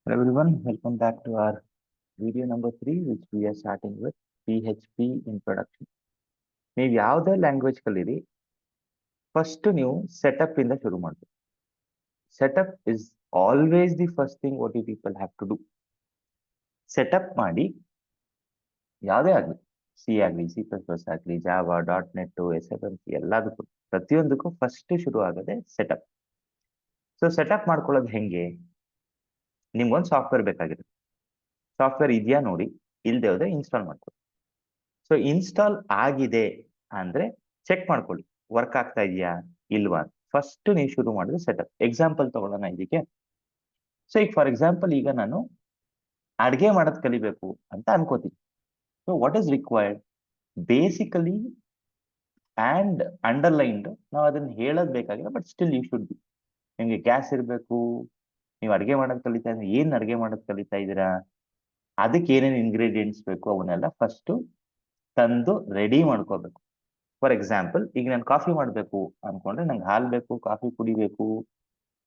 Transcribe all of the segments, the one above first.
Hello everyone, welcome back to our video number 3, which we are starting with PHP introduction. ನೀವು ಯಾವುದೇ language ಕಲೀರಿ, first ನೀವು setup ಇಂದ ಶುರು ಮಾಡಬೇಕು. Setup is always the first thing what you people have to do. Setup ಮಾಡಿ ಯಾವುದೇ ಆಗಲಿ, ಸಿ ಆಗಲಿ, C++ ಆಗಲಿ, ಜಾವಾ, .NET, SFMC ಎಲ್ಲದಕ್ಕೂ ಪ್ರತಿಯೊಂದಕ್ಕೂ ಫಸ್ಟ್ ಶುರು ಆಗೋದೇ ಸೆಟಪ್. ಸೊ ಸೆಟಪ್ ಮಾಡ್ಕೊಳ್ಳೋದು ಹೆಂಗೆ? ನಿಮ್ಗೊಂದು ಸಾಫ್ಟ್ವೇರ್ ಬೇಕಾಗಿರುತ್ತೆ. ಸಾಫ್ಟ್ವೇರ್ ಇದೆಯಾ ನೋಡಿ, ಇಲ್ಲದೆ ಹೋದ್ರೆ ಇನ್ಸ್ಟಾಲ್ ಮಾಡ್ಕೊಳ್ಳಿ. ಸೊ ಇನ್ಸ್ಟಾಲ್ ಆಗಿದೆ ಅಂದ್ರೆ ಚೆಕ್ ಮಾಡ್ಕೊಳ್ಳಿ, ವರ್ಕ್ ಆಗ್ತಾ ಇದೆಯಾ ಇಲ್ವಾ. ಫಸ್ಟ್ ನೀವು ಶುರು ಮಾಡಿದ್ರೆ ಸೆಟಪ್. ಎಕ್ಸಾಂಪಲ್ ತಗೊಳ್ಳೋಣ ಇದಕ್ಕೆ. ಸೊ ಈಗ ಫಾರ್ ಎಕ್ಸಾಂಪಲ್ ಈಗ ನಾನು ಅಡ್ಗೆ ಮಾಡೋದು ಕಲಿಬೇಕು ಅಂತ ಅನ್ಕೋತೀನಿ. So what is required basically and underlined, ನಾವು ಅದನ್ನ ಹೇಳೋದ್ ಬೇಕಾಗಿಲ್ಲ, but still you should be. ನಿಮ್ಗೆ ಗ್ಯಾಸ್ ಇರಬೇಕು, ನೀವು ಅಡ್ಗೆ ಮಾಡೋದು ಕಲಿತಾ ಇದ್ರೆ ಏನ್ ಅಡ್ಗೆ ಮಾಡೋದು ಕಲಿತಾ ಇದ್ದೀರಾ, ಅದಕ್ಕೆ ಏನೇನು ಇಂಗ್ರೀಡಿಯೆಂಟ್ಸ್ ಬೇಕು ಅವನ್ನೆಲ್ಲ ಫಸ್ಟ್ ತಂದು ರೆಡಿ ಮಾಡ್ಕೋಬೇಕು. ಫಾರ್ ಎಕ್ಸಾಂಪಲ್ ಈಗ ನಾನು ಕಾಫಿ ಮಾಡಬೇಕು ಅನ್ಕೊಂಡ್ರೆ ನಂಗೆ ಹಾಲು ಬೇಕು, ಕಾಫಿ ಕುಡಿಬೇಕು,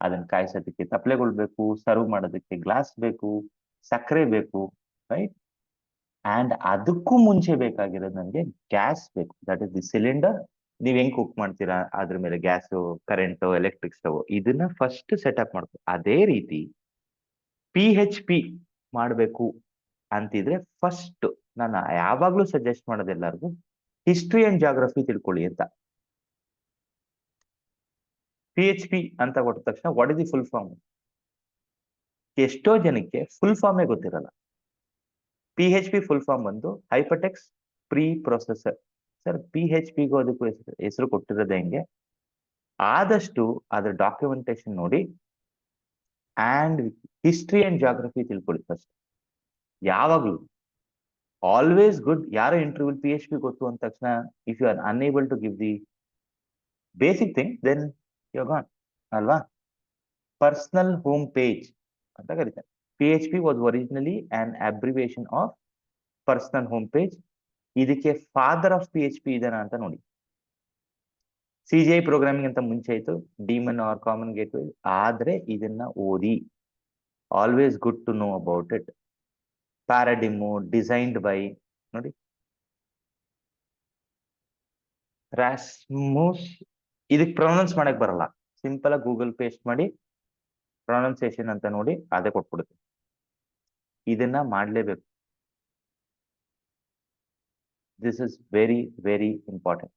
ಅದನ್ನ ಕಾಯಿಸೋದಕ್ಕೆ ತಪ್ಪಲೆಗಳು ಬೇಕು, ಸರ್ವ್ ಮಾಡೋದಕ್ಕೆ ಗ್ಲಾಸ್ ಬೇಕು, ಸಕ್ಕರೆ ಬೇಕು, ರೈಟ್. ಅಂಡ್ ಅದಕ್ಕೂ ಮುಂಚೆ ಬೇಕಾಗಿರೋದು ನನಗೆ ಗ್ಯಾಸ್ ಬೇಕು, ದಟ್ ಇಸ್ ದಿ ಸಿಲಿಂಡರ್. ನೀವ್ ಹೆಂಗ್ ಕುಕ್ ಮಾಡ್ತೀರಾ ಅದ್ರ ಮೇಲೆ ಗ್ಯಾಸು, ಕರೆಂಟ್, ಎಲೆಕ್ಟ್ರಿಕ್ ಸ್ಟವ್, ಇದನ್ನ ಫಸ್ಟ್ ಸೆಟಪ್ ಮಾಡ್ಕೊ. ಅದೇ ರೀತಿ PHP ಮಾಡಬೇಕು ಅಂತಿದ್ರೆ ಫಸ್ಟ್ ನಾನು ಯಾವಾಗ್ಲೂ ಸಜೆಸ್ಟ್ ಮಾಡೋದು ಎಲ್ಲರಿಗೂ ಹಿಸ್ಟ್ರಿ ಅಂಡ್ ಜಾಗ್ರಫಿ ತಿಳ್ಕೊಳ್ಳಿ ಅಂತ. PHP ಅಂತ ಕೊಟ್ಟ ತಕ್ಷಣ what is the full form? ಎಷ್ಟೋ ಜನಕ್ಕೆ ಫುಲ್ ಫಾರ್ಮೇ ಗೊತ್ತಿರಲ್ಲ. PHP ಫುಲ್ ಫಾರ್ಮ್ ಬಂದು hypertext preprocessor. Sir PHP ಗೂ ಅದಕ್ಕೂ ಹೆಸರು ಕೊಟ್ಟಿರೋದು ಹೆಂಗೆ? ಆದಷ್ಟು ಅದ್ರ ಡಾಕ್ಯುಮೆಂಟೇಶನ್ ನೋಡಿ ಅಂಡ್ ಹಿಸ್ಟ್ರಿ ಅಂಡ್ ಜಾಗ್ರಫಿ ತಿಳ್ಕೊಳ್ಳಿ ಫಸ್ಟ್. ಯಾವಾಗ್ಲೂ ಆಲ್ವೇಸ್ ಗುಡ್. ಯಾರೋ ಇಂಟರ್ವ್ಯೂ PHP ಗೊತ್ತು ಅಂದ ತಕ್ಷಣ if you are unable to give the basic thing then you are gone, ಅಲ್ವಾ? ಪರ್ಸನಲ್ ಹೋಮ್ ಪೇಜ್ ಅಂತ ಕರೀತಾರೆ. PHP was originally an abbreviation of personal home page. ಇದಕ್ಕೆ ಫಾದರ್ ಆಫ್ PHP ಇದನ್ನ ಅಂತ ನೋಡಿ. CGI ಪ್ರೋಗ್ರಾಮಿಂಗ್ ಅಂತ ಮುಂಚೆ ಇತ್ತು, ಡೀಮನ್ ಆರ್ ಕಾಮನ್ ಗೇಟ್ವೇ. ಆದ್ರೆ ಇದನ್ನ ಓದಿ, always good to know about it. Paradigm designed by, ನೋಡಿ, ರಾಸ್ಮುಸ್. ಇದಕ್ಕೆ ಪ್ರೊನೌನ್ಸ್ ಮಾಡಕ್ ಬರಲ್ಲ, ಸಿಂಪಲ್ ಆಗಿ ಗೂಗಲ್ ಪೇಸ್ಟ್ ಮಾಡಿ ಪ್ರೊನೌನ್ಸಿಯೇಷನ್ ಅಂತ ನೋಡಿ, ಅದೇ ಕೊಟ್ಬಿಡುತ್ತೆ. ಇದನ್ನ ಮಾಡ್ಲೇಬೇಕು. This is very very important.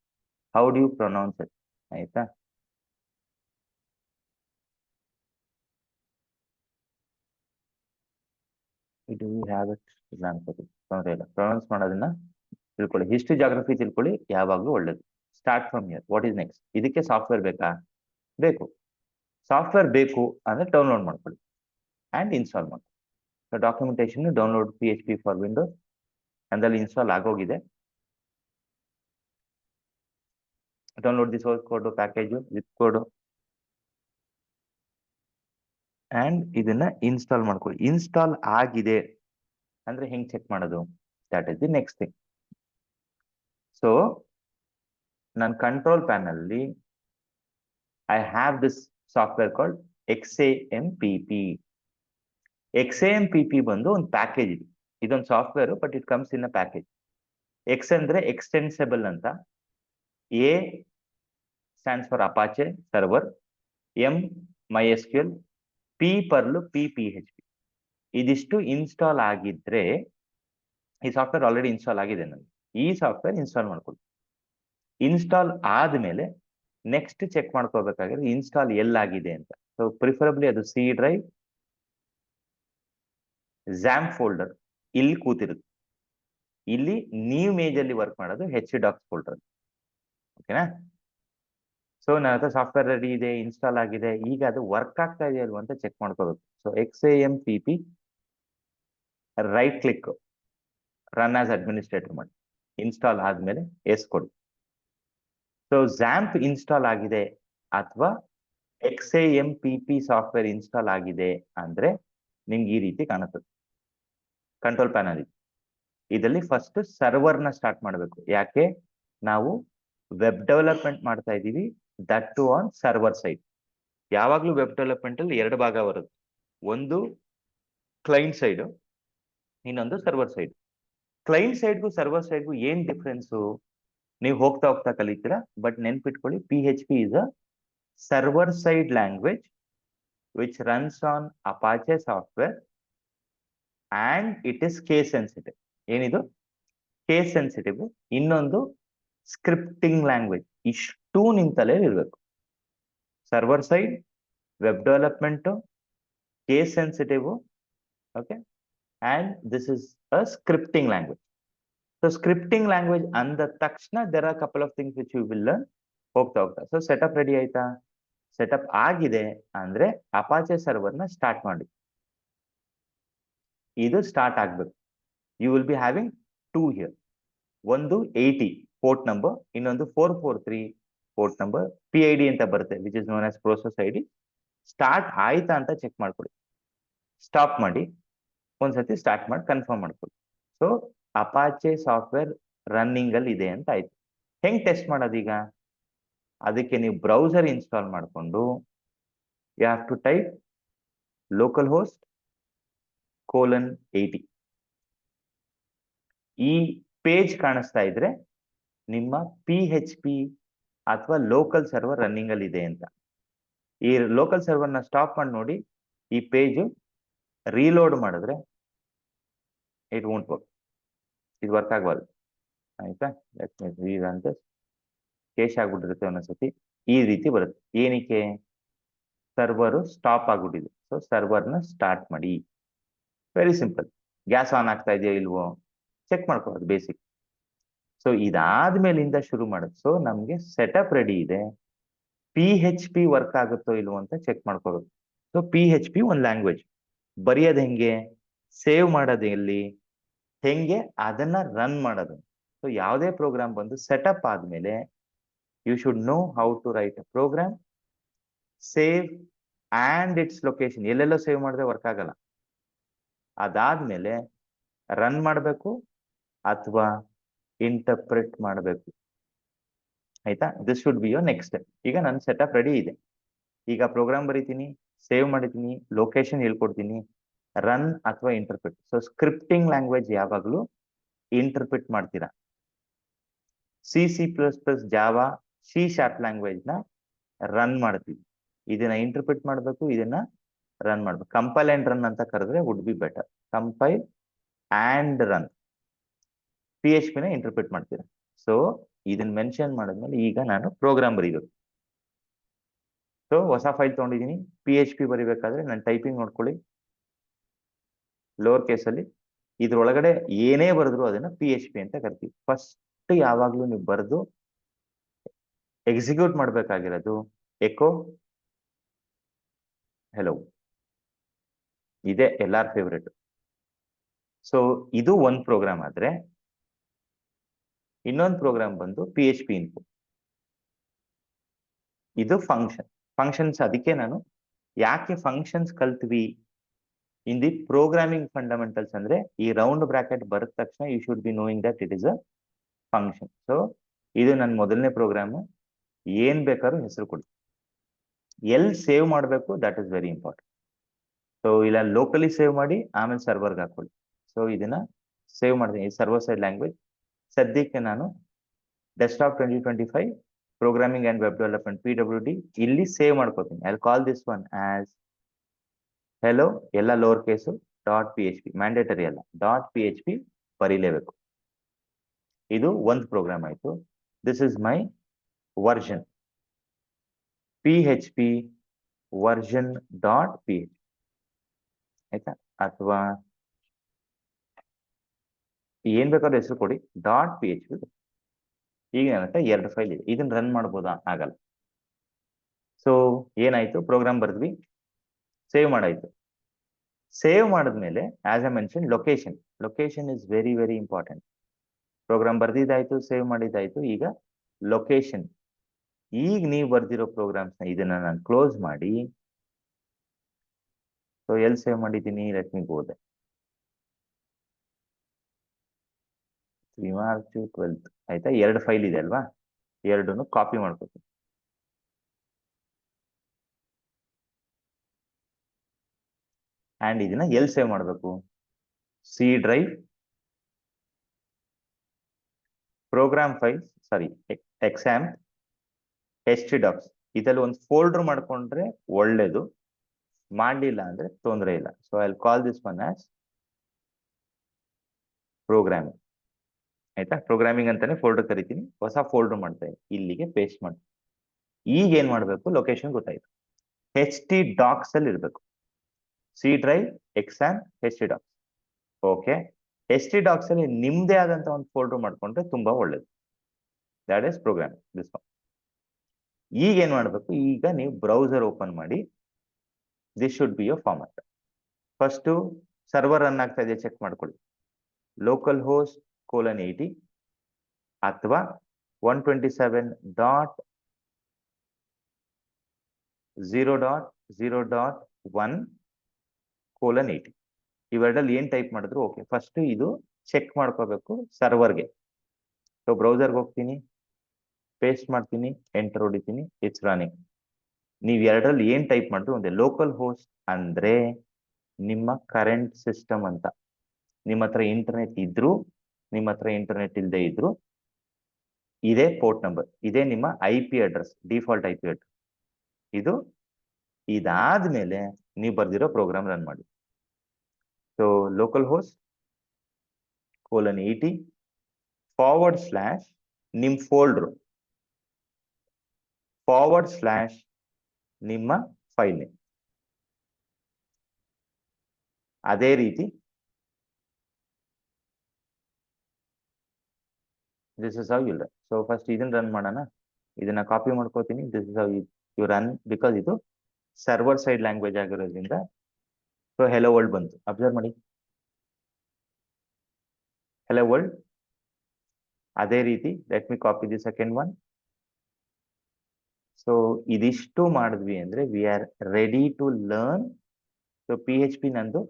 How do you pronounce it, ಆಯ್ತಾ? ಇದು ಹ್ಯಾಬಿಟ್ ಇಲ್ಲ ಅನ್ಕೋತೀನಿ, ತೊಂದರೆ ಇಲ್ಲ. ಪ್ರೊನೌನ್ಸ್ ಮಾಡೋದನ್ನ ತಿಳ್ಕೊಳ್ಳಿ, ಹಿಸ್ಟ್ರಿ ಜಾಗ್ರಫಿ ತಿಳ್ಕೊಳ್ಳಿ, ಯಾವಾಗ್ಲೂ ಒಳ್ಳೇದು. Start from here. What is next? ಇದಕ್ಕೆ ಸಾಫ್ಟ್ವೇರ್ ಬೇಕಾ? ಬೇಕು. ಸಾಫ್ಟ್ವೇರ್ ಬೇಕು ಅಂದ್ರೆ ಡೌನ್ಲೋಡ್ ಮಾಡ್ಕೊಳ್ಳಿ ಅಂಡ್ ಇನ್ಸ್ಟಾಲ್ ಮಾಡಿ. Documentation download PHP for Windows ಅಂದಲ್ಲಿ ಇನ್ಸ್ಟಾಲ್ ಆಗೋಗಿದೆ. Download the source code package with code and ಇದನ್ನ ಇನ್ಸ್ಟಾಲ್ ಮಾಡ್ಕೊಳ್ಳಿ. ಇನ್ಸ್ಟಾಲ್ ಆಗಿದೆ ಅಂದ್ರೆ ಹೆಂಗ್ ಚೆಕ್ ಮಾಡೋದು? That is the next thing. So ನನ್ನ ಕಂಟ್ರೋಲ್ ಪ್ಯಾನಲ್ ಅಲ್ಲಿ I have this software called XAMPP. XAMPP ಬಂದು ಒಂದು ಪ್ಯಾಕೇಜ್ ಇದೆ. ಇದೊಂದು software, but it comes in a package. X ಅಂದ್ರೆ ಎಕ್ಸ್ಟೆನ್ಸಿಬಲ್ ಅಂತ, A stands for Apache server, M MySQL, P pearl PPHP. ಇದಿಷ್ಟು install ಆಗಿದ್ರೆ, ಈ ಸಾಫ್ಟ್ವೇರ್ ಆಲ್ರೆಡಿ ಇನ್ಸ್ಟಾಲ್ ಆಗಿದೆ ನನಗೆ, ಈ ಸಾಫ್ಟ್ವೇರ್ ಇನ್ಸ್ಟಾಲ್ ಮಾಡ್ಕೊಳ್ಳಿ. ಇನ್ಸ್ಟಾಲ್ ಆದ್ಮೇಲೆ ನೆಕ್ಸ್ಟ್ ಚೆಕ್ ಮಾಡ್ಕೋಬೇಕಾದ್ರೆ ಇನ್ಸ್ಟಾಲ್ ಎಲ್ಲಾಗಿದೆ ಅಂತ. ಸೊ ಪ್ರಿಫರಬ್ಲಿ ಅದು C ಡ್ರೈವ್, XAMPP ಫೋಲ್ಡರ್ ಇಲ್ಲಿ ಕೂತಿರುತ್ತೆ. ಇಲ್ಲಿ ನೀವು ಮೇಜಲ್ಲಿ ವರ್ಕ್ ಮಾಡೋದು HDocs ಫೋಲ್ಡರ್, ಓಕೆನಾ? ಸೊ ನನ್ನ ಹತ್ರ ಸಾಫ್ಟ್ವೇರ್ ರೆಡಿ ಇದೆ, ಇನ್ಸ್ಟಾಲ್ ಆಗಿದೆ. ಈಗ ಅದು ವರ್ಕ್ ಆಗ್ತಾ ಇದೆಯಾ ಅಲ್ವಾ ಅಂತ ಚೆಕ್ ಮಾಡ್ಕೋಬೇಕು. So XAMPP right click, run as administrator ಮಾಡಿ. ಇನ್ಸ್ಟಾಲ್ ಆದ್ಮೇಲೆ ಎಸ್ ಕೊಡಿ. ಸೊ XAMPP ಇನ್ಸ್ಟಾಲ್ ಆಗಿದೆ ಅಥವಾ XAMPP ಸಾಫ್ಟ್ವೇರ್ ಇನ್ಸ್ಟಾಲ್ ಆಗಿದೆ ಅಂದ್ರೆ ನಿಮ್ಗೆ ಈ ರೀತಿ ಕಾಣುತ್ತದೆ ಕಂಟ್ರೋಲ್ ಪ್ಯಾನಲ್. ಇದರಲ್ಲಿ ಫಸ್ಟ್ ಸರ್ವರ್ನ ಸ್ಟಾರ್ಟ್ ಮಾಡಬೇಕು. ಯಾಕೆ? ನಾವು ವೆಬ್ ಡೆವಲಪ್ಮೆಂಟ್ ಮಾಡ್ತಾ ಇದ್ದೀವಿ, that too on server side. ಯಾವಾಗ್ಲೂ ವೆಬ್ ಡೆವಲಪ್ಮೆಂಟ್ ಅಲ್ಲಿ ಎರಡು ಭಾಗ ಬರುತ್ತೆ. ಒಂದು ಕ್ಲೈಂಟ್ ಸೈಡ್, ಇನ್ನೊಂದು ಸರ್ವರ್ ಸೈಡ್. ಕ್ಲೈಂಟ್ ಸೈಡ್ಗೂ ಸರ್ವರ್ ಸೈಡ್ಗೂ ಏನ್ ಡಿಫ್ರೆನ್ಸು ನೀವು ಹೋಗ್ತಾ ಹೋಗ್ತಾ ಕಲಿತೀರಾ. ಬಟ್ ನೆನ್ಪಿಟ್ಕೊಳ್ಳಿ, PHP is a server side language which runs on Apache software and it is case sensitive. ಏನಿದು? Case sensitive. ಇನ್ನೊಂದು ಸ್ಕ್ರಿಪ್ಟಿಂಗ್ ಲ್ಯಾಂಗ್ವೇಜ್. ಇಷ್ಟು ನಿಮ್ ತಲೆಯಲ್ಲಿ ಇರಬೇಕು. Server side, web development, case sensitive, okay, and this is a scripting language. So scripting language ಅಂದ ತಕ್ಷಣ there are couple of things which you will learn ಹೋಗ್ತಾ ಹೋಗ್ತಾ. ಸೊ ಸೆಟಪ್ ರೆಡಿ ಆಯ್ತಾ? ಸೆಟಪ್ ಆಗಿದೆ ಅಂದ್ರೆ ಅಪಾಚೆ ಸರ್ವರ್ ನ start ಮಾಡಿ. ಇದು ಸ್ಟಾರ್ಟ್ ಆಗ್ಬೇಕು. You will be having 2 here. ಒಂದು 80 ಪೋರ್ಟ್ ನಂಬರ್, ಇನ್ನೊಂದು 443 ಪೋರ್ಟ್ ನಂಬರ್. PID ಅಂತ ಬರುತ್ತೆ, which is known as process ID. Start ಆಯ್ತಾ ಅಂತ ಚೆಕ್ ಮಾಡ್ಕೊಳ್ಳಿ. ಸ್ಟಾಪ್ ಮಾಡಿ, ಒಂದ್ಸತಿ ಸ್ಟಾರ್ಟ್ ಮಾಡಿ ಕನ್ಫರ್ಮ್ ಮಾಡ್ಕೊಳ್ಳಿ. ಸೊ ಅಪಾಚೆ ಸಾಫ್ಟ್ವೇರ್ ರನ್ನಿಂಗ್ ಅಲ್ಲಿ ಇದೆ ಅಂತ ಆಯ್ತು. ಹೆಂಗ್ ಟೆಸ್ಟ್ ಮಾಡೋದೀಗ? ಅದಕ್ಕೆ ನೀವು ಬ್ರೌಸರ್ ಇನ್ಸ್ಟಾಲ್ ಮಾಡಿಕೊಂಡು you have to type local host :80. ಈ ಪೇಜ್ ಕಾಣಿಸ್ತಾ ಇದ್ರೆ ನಿಮ್ಮ PHP ಅಥವಾ ಲೋಕಲ್ ಸರ್ವರ್ ರನ್ನಿಂಗ್ ಅಲ್ಲಿ ಇದೆ ಅಂತ. ಈ ಲೋಕಲ್ ಸರ್ವರ್ ನ ಸ್ಟಾಪ್ ಮಾಡಿ ನೋಡಿ. ಈ ಪೇಜ್ ರೀಲೋಡ್ ಮಾಡಿದ್ರೆ ಇಟ್ ವೋಂಟ್ ವರ್ಕ್. ಇದು ವರ್ಕ್ ಆಗಬಾರ್ದು, ಆಯ್ತಾ? ಅಂತ ಕೇಶ್ ಆಗ್ಬಿಟ್ಟಿರುತ್ತೆ ಒಂದೊಂದ್ಸತಿ. ಈ ರೀತಿ ಬರುತ್ತೆ. ಏನಕ್ಕೆ? ಸರ್ವರ್ ಸ್ಟಾಪ್ ಆಗ್ಬಿಟ್ಟಿದೆ. ಸೊ ಸರ್ವರ್ನ ಸ್ಟಾರ್ಟ್ ಮಾಡಿ. Very simple. ಗ್ಯಾಸ್ ಆನ್ ಆಗ್ತಾ ಇದೆಯೋ ಇಲ್ವೋ ಚೆಕ್ ಮಾಡ್ಕೊಳ್ಳೋದು, ಬೇಸಿಕ್. ಸೊ ಇದಾದ್ಮೇಲಿಂದ ಶುರು ಮಾಡೋದು. ಸೊ ನಮ್ಗೆ ಸೆಟಪ್ ರೆಡಿ ಇದೆ. PHP ವರ್ಕ್ ಆಗುತ್ತೋ ಇಲ್ವೋ ಅಂತ ಚೆಕ್ ಮಾಡ್ಕೊಳ್ಳೋದು. ಸೊ PHP ಒಂದು ಲ್ಯಾಂಗ್ವೇಜ್. ಬರೆಯೋದು ಹೆಂಗೆ, ಸೇವ್ ಮಾಡೋದು ಎಲ್ಲಿ, ಹೆಂಗೆ ಅದನ್ನ ರನ್ ಮಾಡೋದು. ಸೊ ಯಾವುದೇ ಪ್ರೋಗ್ರಾಮ್ ಬಂದು ಸೆಟಪ್ ಆದ್ಮೇಲೆ you should know how to write a program, save and its location. ಎಲ್ಲೆಲ್ಲೋ ಸೇವ್ ಮಾಡಿದ್ರೆ ವರ್ಕ್ ಆಗಲ್ಲ. ಅದಾದ್ಮೇಲೆ ರನ್ ಮಾಡಬೇಕು ಅಥವಾ ಇಂಟರ್ಪ್ರೆಟ್ ಮಾಡಬೇಕು, ಆಯ್ತಾ? This should be your next step. ಈಗ ನನ್ನ ಸೆಟಪ್ ರೆಡಿ ಇದೆ. ಈಗ ಪ್ರೋಗ್ರಾಮ್ ಬರೀತೀನಿ, ಸೇವ್ ಮಾಡಿದ್ದೀನಿ, ಲೊಕೇಶನ್ ಹೇಳ್ಕೊಡ್ತೀನಿ, ರನ್ ಅಥವಾ ಇಂಟರ್ಪ್ರೆಟ್. ಸೊ ಸ್ಕ್ರಿಪ್ಟಿಂಗ್ ಲ್ಯಾಂಗ್ವೇಜ್ ಯಾವಾಗಲೂ ಇಂಟರ್ಪ್ರೆಟ್ ಮಾಡ್ತೀರಾ. C++, ಜಾವಾ, C# ಲ್ಯಾಂಗ್ವೇಜ್ ನ ರನ್ ಮಾಡ್ತೀವಿ. ಇದನ್ನ ಇಂಟರ್ಪ್ರೆಟ್ ಮಾಡಬೇಕು, ಇದನ್ನ ರನ್ ಮಾಡ್ಬೇಕು. ಕಂಪೈಲ್ ಅಂಡ್ ರನ್ ಅಂತ ಕರೆದ್ರೆ would be better. Compile and run. PHP ನ ಇಂಟರ್ಪ್ರೆಟ್ ಮಾಡ್ತೀರಾ. ಸೊ ಇದನ್ನ ಮೆನ್ಷನ್ ಮಾಡಿದ್ಮೇಲೆ ಈಗ ನಾನು ಪ್ರೋಗ್ರಾಮ್ ಬರೀಬೇಕು. ಸೊ ಹೊಸ ಫೈಲ್ ತಗೊಂಡಿದ್ದೀನಿ. PHP ಬರಿಬೇಕಾದ್ರೆ ನಾನು ಟೈಪಿಂಗ್ ನೋಡ್ಕೊಳ್ಳಿ. ಲೋವರ್ ಕೇಸಲ್ಲಿ ಇದ್ರೊಳಗಡೆ ಏನೇ ಬರೆದ್ರು ಅದನ್ನ PHP ಅಂತ ಕರಿತೀವಿ. ಫಸ್ಟ್ ಯಾವಾಗ್ಲೂ ನೀವು ಬರೆದು ಎಕ್ಸಿಕ್ಯೂಟ್ ಮಾಡ್ಬೇಕಾಗಿರೋದು ಎಕೋ ಹೆಲೋ. ಇದೇ ಎಲ್ಲಾರ್ ಫೇವ್ರೇಟ್. ಸೊ ಇದು ಒಂದ್ ಪ್ರೋಗ್ರಾಮ್ ಆದ್ರೆ, ಇನ್ನೊಂದು ಪ್ರೋಗ್ರಾಮ್ ಬಂದು PHP ಇನ್ಪುಟ್. ಇದು ಫಂಕ್ಷನ್ಸ್. ಅದಕ್ಕೆ ನಾನು ಯಾಕೆ ಫಂಕ್ಷನ್ಸ್ ಕಲ್ತ್ವಿ ಇನ್ ದಿ ಪ್ರೋಗ್ರಾಮಿಂಗ್ ಫಂಡಮೆಂಟಲ್ಸ್ ಅಂದ್ರೆ, ಈ ರೌಂಡ್ ಬ್ರಾಕೆಟ್ ಬರದ ತಕ್ಷಣ you should be knowing that it is a function. So ಇದು ನನ್ನ ಮೊದಲನೇ ಪ್ರೋಗ್ರಾಮ್. ಏನ್ ಬೇಕಾದ್ರೂ ಹೆಸರು ಕೊಡಿ. ಎಲ್ಲಿ ಸೇವ್ ಮಾಡಬೇಕು that is very important. So ಇಲ್ಲ ಲೋಕಲಿ ಸೇವ್ ಮಾಡಿ ಆಮೇಲೆ ಸರ್ವರ್ಗೆ ಹಾಕೊಳ್ಳಿ. ಸೊ ಇದನ್ನ ಸೇವ್ ಮಾಡ್ತೀನಿ. ಸರ್ವರ್ ಸೈಡ್ ಲ್ಯಾಂಗ್ವೇಜ್ ಸದ್ಯಕ್ಕೆ ನಾನು desktop 2025 programming and web development PWD ಇಲ್ಲಿ ಸೇವ್ ಮಾಡ್ಕೋತೀನಿ. I call this one as hello. ಎಲ್ಲ ಲೋವರ್ ಕೇಸು .php. ಮ್ಯಾಂಡೇಟರಿ ಅಲ್ಲ, .php ಬರೀಲೇಬೇಕು. ಇದು ಒಂದು ಪ್ರೋಗ್ರಾಮ್ ಆಯ್ತು. This is my version, PHP version .php, ಆಯ್ತಾ? ಅಥವಾ ಏನ್ ಬೇಕಾದ್ರೂ ಹೆಸರು ಕೊಡಿ. .php. ಈಗ ನನ್ನ ಹತ್ರ 2 ಫೈಲ್ ಇದೆ. ಇದನ್ನ ರನ್ ಮಾಡ್ಬೋದಾ? ಆಗಲ್ಲ. ಸೊ ಏನಾಯ್ತು, ಪ್ರೋಗ್ರಾಮ್ ಬರೆದ್ವಿ, ಸೇವ್ ಮಾಡಾಯ್ತು. ಸೇವ್ ಮಾಡಿದ್ಮೇಲೆ as I mention location is very very important. Program ಬರ್ದಿದ್ದಾಯ್ತು, ಸೇವ್ ಮಾಡಿದ್ದಾಯ್ತು. ಈಗ ಲೊಕೇಶನ್. ಈಗ ನೀವು ಬರ್ದಿರೋ ಪ್ರೋಗ್ರಾಮ್ಸ್ ನ ಇದನ್ನ ನಾನು ಕ್ಲೋಸ್ ಮಾಡಿ, ಸೊ ಎಲ್ಲಿ ಸೇವ್ ಮಾಡಿದ್ದೀನಿ, let me go there. March 12th, ಆಯ್ತಾ? 2 ಫೈಲ್ ಇದೆ ಅಲ್ವಾ? ಎರಡನ್ನು ಕಾಪಿ ಮಾಡ್ಕೊತೀನಿ. ಅಂಡ್ ಇದನ್ನ ಎಲ್ಲಿ ಸೇವ್ ಮಾಡಬೇಕು? ಸಿ ಡ್ರೈವ್, ಪ್ರೋಗ್ರಾಮ್ ಫೈಲ್ಸ್, ಸಾರಿ ಎಕ್ಸಾಮ್, HTDocs ಇದರಲ್ಲಿ ಒಂದು ಫೋಲ್ಡರ್ ಮಾಡ್ಕೊಂಡ್ರೆ ಒಳ್ಳೇದು, ಮಾಡಲಿಲ್ಲ ಅಂದ್ರೆ ತೊಂದರೆ ಇಲ್ಲ. So I call this one as programming. ಆಯ್ತಾ? ಪ್ರೋಗ್ರಾಮಿಂಗ್ ಅಂತಾನೆ ಫೋಲ್ಡರ್ ಕರಿತೀನಿ, ಹೊಸ ಫೋಲ್ಡರ್ ಮಾಡ್ತಾ ಇದ್ದೀನಿ, ಇಲ್ಲಿಗೆ ಪೇಸ್ಟ್ ಮಾಡಿ. ಈಗ ಏನ್ ಮಾಡ್ಬೇಕು? ಲೊಕೇಶನ್ ಗೊತ್ತಾಯ್ತು, HTDocs ಅಲ್ಲಿ ಇರ್ಬೇಕು. C drive, exam, HTDocs. Okay, HTDocs ಅಲ್ಲಿ ನಿಮ್ದೇ ಆದಂತ ಒಂದು ಫೋಲ್ಡರ್ ಮಾಡ್ಕೊಂಡ್ರೆ ತುಂಬಾ ಒಳ್ಳೇದು. That is program this one. ಈಗ ಏನ್ ಮಾಡ್ಬೇಕು? ಈಗ ನೀವು ಬ್ರೌಸರ್ ಓಪನ್ ಮಾಡಿ, this should be your format. First server run ಆಗ್ತಾ ಇದೆ ಚೆಕ್ ಮಾಡ್ಕೊಳ್ಳಿ. ಲೋಕಲ್ ಹೋಸ್ಟ್ :80 ಅಥವಾ 127.0.0.1:80 ಇವೆರಡಲ್ಲಿ ಏನ್ ಟೈಪ್ ಮಾಡಿದ್ರು ಓಕೆ. ಫಸ್ಟ್ ಇದು ಚೆಕ್ ಮಾಡ್ಕೋಬೇಕು ಸರ್ವರ್ಗೆ. ಸೊ ಬ್ರೌಸರ್ಗೆ ಹೋಗ್ತೀನಿ, ಪೇಸ್ಟ್ ಮಾಡ್ತೀನಿ, ಎಂಟರ್ ಹೊಡಿತೀನಿ, ಇಟ್ಸ್ ರನ್ನಿಂಗ್. ನೀವು ಎರಡರಲ್ಲಿ ಏನ್ ಟೈಪ್ ಮಾಡಿದ್ರು ಒಂದೇ. ಲೋಕಲ್ ಹೋಸ್ಟ್ ಅಂದ್ರೆ ನಿಮ್ಮ ಕರೆಂಟ್ ಸಿಸ್ಟಮ್ ಅಂತ. ನಿಮ್ಮ ಹತ್ರ ಇಂಟರ್ನೆಟ್ ಇದ್ರು, ನಿಮ್ಮ ಹತ್ರ ಇಂಟರ್ನೆಟ್ ಇಲ್ಲದೆ ಇದ್ರು, ಇದೇ ಪೋರ್ಟ್ ನಂಬರ್, ಇದೇ ನಿಮ್ಮ IP address, default IP address ಇದು. ಇದಾದ್ಮೇಲೆ ನೀವು ಬರ್ದಿರೋ ಪ್ರೋಗ್ರಾಮ್ ರನ್ ಮಾಡಿ. ಸೊ ಲೋಕಲ್ ಹೋಸ್ಟ್ :80 / ನಿಮ್ ಫೋಲ್ಡರ್ / ನಿಮ್ಮ ಫೈಲ್ ನೇಮ್. ಅದೇ ರೀತಿ this is how you run. So first ಇದನ್ನ ರನ್ ಮಾಡೋಣ. ಇದನ್ನ ಕಾಪಿ ಮಾಡ್ಕೋತೀನಿ. This is how you run, because ಇದು ಸರ್ವರ್ ಸೈಡ್ ಲ್ಯಾಂಗ್ವೇಜ್ ಆಗಿರೋದ್ರಿಂದ. ಸೊ ಹೆಲೋ ವರ್ಲ್ಡ್ ಬಂತು, ಅಬ್ಸರ್ವ್ ಮಾಡಿ, ಹೆಲೋ ವರ್ಲ್ಡ್. ಅದೇ ರೀತಿ let me copy the second one. So ಇದಿಷ್ಟು ಮಾಡಿದ್ವಿ ಅಂದ್ರೆ we are ready to learn. So PHP ನಂದು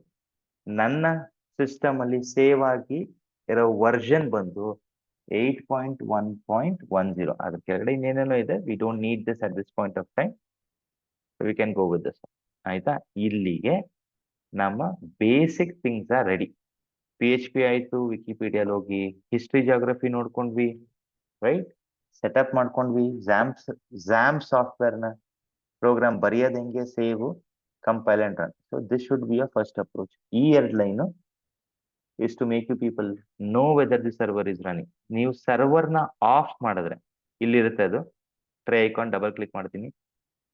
ನನ್ನ ಸಿಸ್ಟಮ್ ಅಲ್ಲಿ ಸೇವ್ ಆಗಿ ಇರೋ ವರ್ಷನ್ ಬಂದು 8.1.10. ಅದ್ರ ಕೆಳಗಡೆ ಇನ್ನೇನೇನೋ ಇದೆ. We don't need this at this point of time. We can go with this. ಆಯ್ತಾ? ಇಲ್ಲಿಗೆ ನಮ್ಮ basic things are ready. PHP ಆಯ್ತು, ವಿಕಿಪೀಡಿಯಲ್ಲಿ ಹೋಗಿ ಹಿಸ್ಟ್ರಿ ಜಾಗ್ರಫಿ ನೋಡ್ಕೊಂಡ್ವಿ, ರೈಟ್? ಸೆಟಪ್ ಮಾಡ್ಕೊಂಡ್ವಿ. ಝಾಮ್ ಸಾಫ್ಟ್ವೇರ್ನ ಪ್ರೋಗ್ರಾಮ್ ಬರೆಯೋದು ಹೆಂಗೆ, save, compile and run. So this should be a first approach. ಈ ಎರಡು line is to make you people know whether the server is running. ನೀವು ಸರ್ವರ್ನ of ಮಾಡಿದ್ರೆ ಇಲ್ಲಿರುತ್ತೆ ಅದು ಟ್ರೇ ಐಕಾನ್, ಡಬಲ್ ಕ್ಲಿಕ್ ಮಾಡ್ತೀನಿ.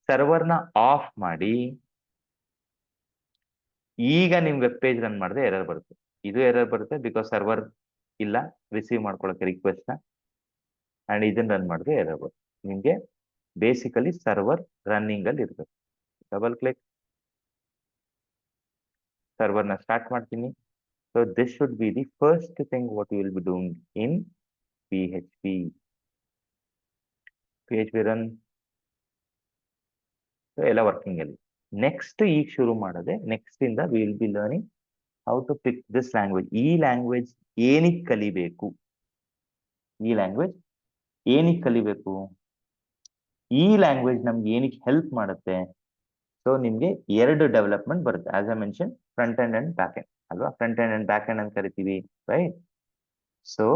ಸರ್ವರ್ನ ಆಫ್ ಮಾಡಿ ಈಗ ನಿಮ್ ವೆಬ್ ಪೇಜ್ ರನ್ ಮಾಡಿದ್ರೆ ಎರರ್ ಬರುತ್ತೆ. ಇದು ಎರರ್ ಬರುತ್ತೆ ಬಿಕಾಸ್ ಸರ್ವರ್ ಇಲ್ಲ ರಿಸೀವ್ ಮಾಡ್ಕೊಳಕ್ಕೆ ರಿಕ್ವೆಸ್ಟ್ ನ. ಅಂಡ್ ಇದನ್ನ ರನ್ ಮಾಡಿದ್ರೆ ಎರರ್ ಬರುತ್ತೆ. ನಿಮ್ಗೆ ಬೇಸಿಕಲಿ ಸರ್ವರ್ ರನ್ನಿಂಗ್ ಅಲ್ಲಿ ಇರ್ಬೇಕು. ಡಬಲ್ ಕ್ಲಿಕ್, ಸರ್ವರ್ನ ಸ್ಟಾರ್ಟ್ ಮಾಡ್ತೀನಿ. So this should be the first thing what you will be doing in PHP. PHP run. So ಎಲ್ಲ ವರ್ಕಿಂಗ್ ಅಲ್ಲಿ. ನೆಕ್ಸ್ಟ್ ಈಗ ಶುರು ಮಾಡದೆ, ನೆಕ್ಸ್ಟ್ ಇಂದ we will be learning how to pick this language. ಈ language ಏನಕ್ಕೆ ಕಲಿಬೇಕು? ಈ ಲ್ಯಾಂಗ್ವೇಜ್ ಏನಕ್ಕೆ ಕಲಿಬೇಕು? ಈ ಲ್ಯಾಂಗ್ವೇಜ್ ನಮ್ಗೆ ಏನಕ್ಕೆ ಹೆಲ್ಪ್ ಮಾಡುತ್ತೆ? ಸೊ ನಿಮ್ಗೆ ಎರಡು ಡೆವಲಪ್ಮೆಂಟ್ ಬರುತ್ತೆ. As I mention, front end and back end ಅಲ್ವಾ? Front end and back end ಅಂತ ಕರಿತೀವಿ, ರೈಟ್? ಸೊ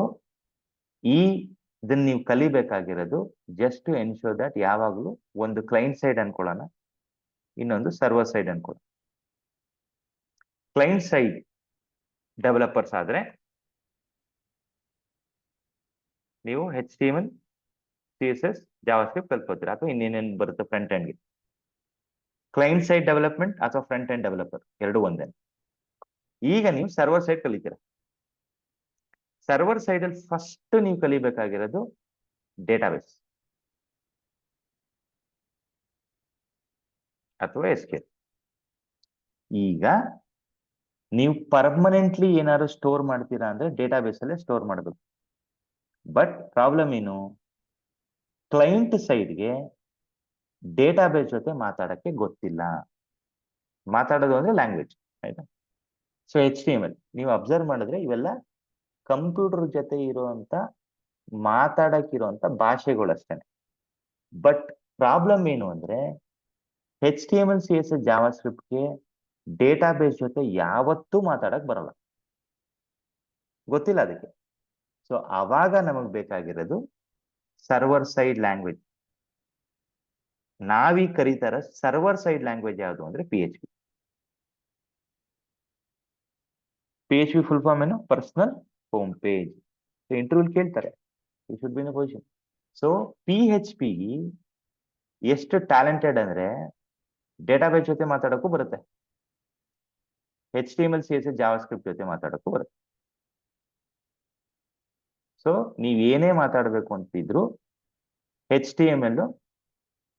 ಇದನ್ನ ನೀವು ಕಲಿಬೇಕಾಗಿರೋದು ಜಸ್ಟ್ ಟು ಎನ್ಶೋರ್ ದಟ್ ಯಾವಾಗಲೂ ಒಂದು ಕ್ಲೈಂಟ್ ಸೈಡ್ ಅನ್ಕೊಳ್ಳೋಣ, ಇನ್ನೊಂದು ಸರ್ವರ್ ಸೈಡ್ ಅನ್ಕೊಳ್ಳೋಣ. ಕ್ಲೈಂಟ್ ಸೈಡ್ ಡೆವಲಪರ್ಸ್ ಆದ್ರೆ ನೀವು HTML, CSS, ಜಾವಾಸ್ಕ್ರಿಪ್ಟ್ ಕಲ್ತ್ಕೋತೀರಾ, ಅಥವಾ ಇನ್ನೇನೇನು ಬರುತ್ತೆ ಫ್ರಂಟ್ ಎಂಡ್ಗೆ. ಕ್ಲೈಂಟ್ ಸೈಡ್ ಡೆವಲಪ್ಮೆಂಟ್ ಅಥವಾ ಫ್ರಂಟ್ ಎಂಡ್ ಡೆವಲಪರ್ ಎರಡು ಒಂದೇ. ಈಗ ನೀವು ಸರ್ವರ್ ಸೈಡ್ ಕಲಿತೀರಾ. ಸರ್ವರ್ ಸೈಡ್ ಅಲ್ಲಿ ಫಸ್ಟ್ ನೀವು ಕಲಿಬೇಕಾಗಿರೋದು ಡೇಟಾಬೇಸ್ ಅಥವಾ SQL. ಈಗ ನೀವು ಪರ್ಮನೆಂಟ್ಲಿ ಏನಾದ್ರು ಸ್ಟೋರ್ ಮಾಡ್ತೀರಾ ಅಂದ್ರೆ ಡೇಟಾಬೇಸ್ ಅಲ್ಲೇ ಸ್ಟೋರ್ ಮಾಡಬೇಕು. ಬಟ್ ಪ್ರಾಬ್ಲಮ್ ಏನು? ಕ್ಲೈಂಟ್ ಸೈಡ್ಗೆ ಡೇಟಾಬೇಸ್ ಜೊತೆ ಮಾತಾಡಕ್ಕೆ ಗೊತ್ತಿಲ್ಲ. ಮಾತಾಡೋದು ಅಂದ್ರೆ ಲ್ಯಾಂಗ್ವೇಜ್, ಆಯ್ತಾ? ಸೊ HTML ನೀವು ಅಬ್ಸರ್ವ್ ಮಾಡಿದ್ರೆ ಇವೆಲ್ಲ ಕಂಪ್ಯೂಟರ್ ಜೊತೆ ಇರುವಂತ ಮಾತಾಡಕ್ಕಿರುವಂತ ಭಾಷೆಗಳು ಅಷ್ಟೇನೆ. ಬಟ್ ಪ್ರಾಬ್ಲಮ್ ಏನು ಅಂದ್ರೆ HTML, CSS, ಜಾವಾಸ್ಕ್ರಿಪ್ಟ್ಗೆ ಡೇಟಾಬೇಸ್ ಜೊತೆ ಯಾವತ್ತೂ ಮಾತಾಡಕ್ ಬರಲ್ಲ, ಗೊತ್ತಿಲ್ಲ ಅದಕ್ಕೆ. ಸೊ ಅವಾಗ ನಮಗ್ ಬೇಕಾಗಿರೋದು ಸರ್ವರ್ ಸೈಡ್ ಲ್ಯಾಂಗ್ವೇಜ್. ನಾವೀಗ ಕರೀತಾರ ಸರ್ವರ್ ಸೈಡ್ ಲ್ಯಾಂಗ್ವೇಜ್ ಯಾವುದು ಅಂದ್ರೆ PHP. PHP ಫುಲ್ ಫಾರ್ಮ್ ಏನು? Personal home page. ಇಂಟರ್ವ್ಯೂ ಕೇಳ್ತಾರೆ, you should be in position. So PHP ಎಷ್ಟು ಟ್ಯಾಲೆಂಟೆಡ್ ಅಂದ್ರೆ ಡೇಟಾಬೇಸ್ ಜೊತೆ ಮಾತಾಡಕ್ಕೂ ಬರುತ್ತೆ, HTML CSS ಜಾವಾಸ್ಕ್ರಿಪ್ಟ್ ಜೊತೆ ಮಾತಾಡಕ್ಕೂ ಬರುತ್ತೆ. ಸೊ ನೀವ್ ಏನೇ ಮಾತಾಡಬೇಕು ಅಂತಿದ್ರು HTML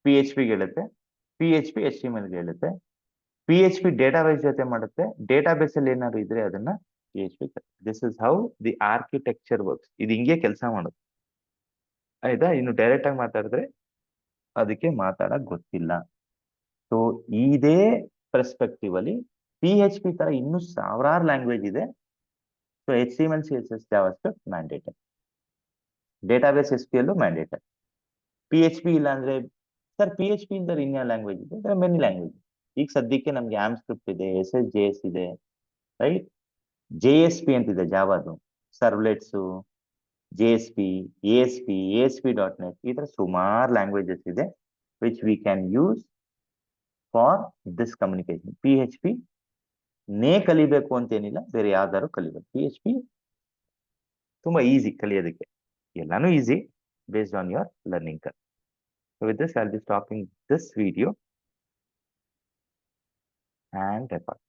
PHP ಗೆ ಹೇಳುತ್ತೆ, PHP HTML ಗೆ ಹೇಳುತ್ತೆ, PHP ಡೇಟಾಬೇಸ್ ಜೊತೆ ಮಾಡುತ್ತೆ, ಡೇಟಾಬೇಸ್ ಅಲ್ಲಿ ಏನಾದ್ರು ಇದ್ರೆ ಅದನ್ನ PHP. This is how the architecture works. ಇದು ಹಿಂಗೆ ಕೆಲಸ ಮಾಡೋದು, ಆಯ್ತಾ? ಇನ್ನು ಡೈರೆಕ್ಟ್ ಆಗಿ ಮಾತಾಡಿದ್ರೆ ಅದಕ್ಕೆ ಮಾತಾಡಕ್ ಗೊತ್ತಿಲ್ಲ. ಸೊ ಇದೇ ಪರ್ಸ್ಪೆಕ್ಟಿವ್ ಅಲ್ಲಿ PHP ತರ ಇನ್ನೂ ಸಾವಿರಾರು ಲ್ಯಾಂಗ್ವೇಜ್ ಇದೆ. So HTML CSS JavaScript mandatory, database SQL mandatory. PHP ಇಲ್ಲ ಅಂದ್ರೆ ಸರ್ PHP ಇಲ್ದರೆ ಇನ್ಯಾವ ಲ್ಯಾಂಗ್ವೇಜ್ ಇದೆ? Many language. ಈಗ ಸದ್ಯಕ್ಕೆ ನಮ್ಗೆ ಆಮ್ ಸ್ಕ್ರಿಪ್ಟ್ ಇದೆ, SSJS ಇದೆ, ರೈಟ್? JSP ಅಂತಿದೆ ಜಾವಾದು, ಸರ್ವ್ಲೆಟ್ಸ್, JSP, ASP.NET, ಈ ತರ ಸುಮಾರು ಲ್ಯಾಂಗ್ವೇಜಸ್ ಇದೆ which we can use for this communication. PHP ನೇ ಕಲಿಬೇಕು ಅಂತೇನಿಲ್ಲ, ಬೇರೆ ಯಾವ್ದಾದ್ರು ಕಲಿಬೇಕು. PHP ತುಂಬಾ ಈಸಿ ಕಲಿಯೋದಕ್ಕೆ, ಎಲ್ಲಾನು easy based on your learning curve. So with this, I'll be stopping this video and record.